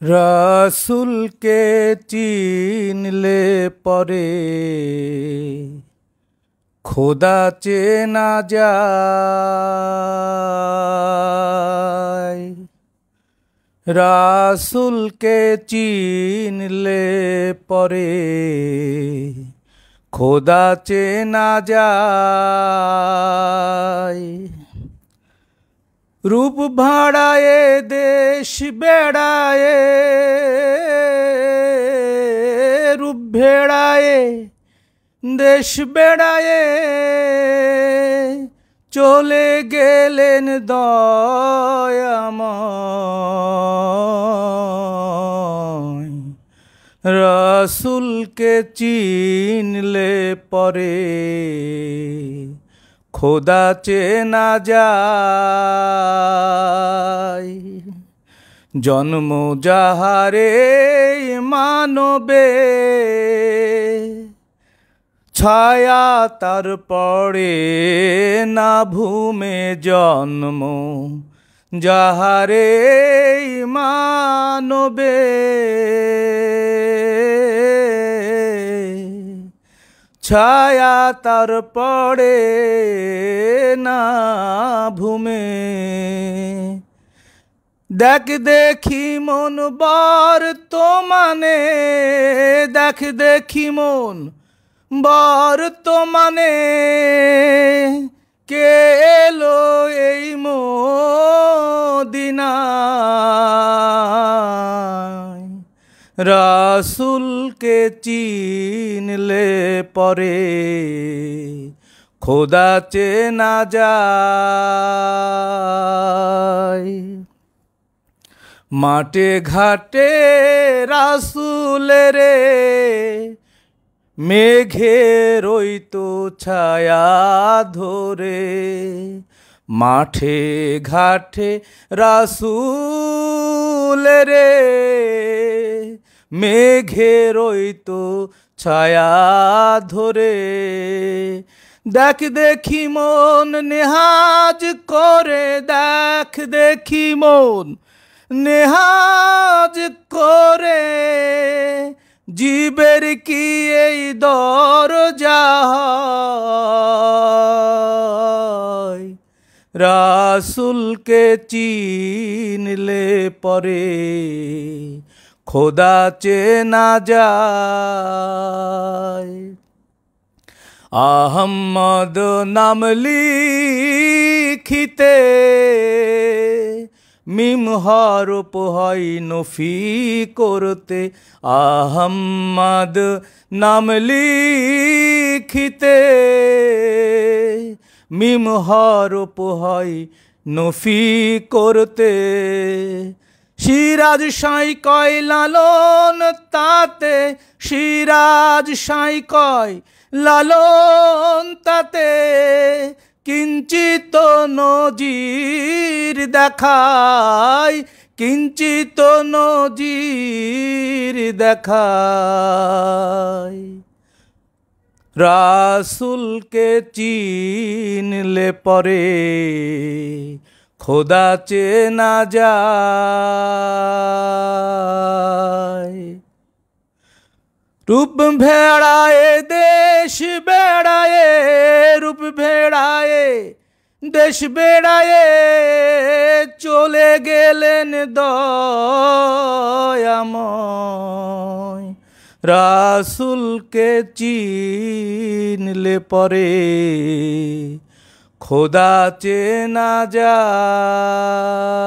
रसूल के चिनले परे खुदा चेना जाए। रसूल के चिनले परे खुदा चेना जाए। रूप भाड़ाए देश बेड़ाए, रूप भेड़ाए देश बेड़ाए चले गेलेन दयामय। रसूल के चिनले परे खुदा चेना जाए। जन्म जाहारे मानबे छाया तार पड़े ना भूमे। जन्म जाहारे मानबे छाया तार पड़े ना भूमे। देख देखी मन बर तो माने, देख देखी मन बर तो माने के एलो এই মদিনায়। रसूल के चिनले परे खुदा चेना जाए। माटे घाटे रसूल रे मेघे रইতো ছায়া ধরে। माठे घाटे रसूल रे मेघे रইতো ছায়া ধরে। देख देखी मन नेहाज करे, देख देखी मन नेहाज करे जीवेर की এই দরজা হয়। रसूल के चिनले परे खुदा चेना जाए। अहम्मद नाम लिखिते मिम हरफ হয় নফি করতে। আহম্মদ নাম লিখিতে মিম হরফ হয় নফি করতে। সিরাজ সাঁই কয় লালন তাতে, সিরাজ সাঁই কয় লালন তাতে কিঞ্চিত নজির দেখায়, কিঞ্চিত নজির দেখায়। रसूल के चिनले परे खुदा चेना जाए। रूप भेड़ाए देश बेड़ाए, रूप भेड़ाए देश बेड़ाए चले गेलेन दयामय। रसूल के चिनले परे खुदा चेना जाए।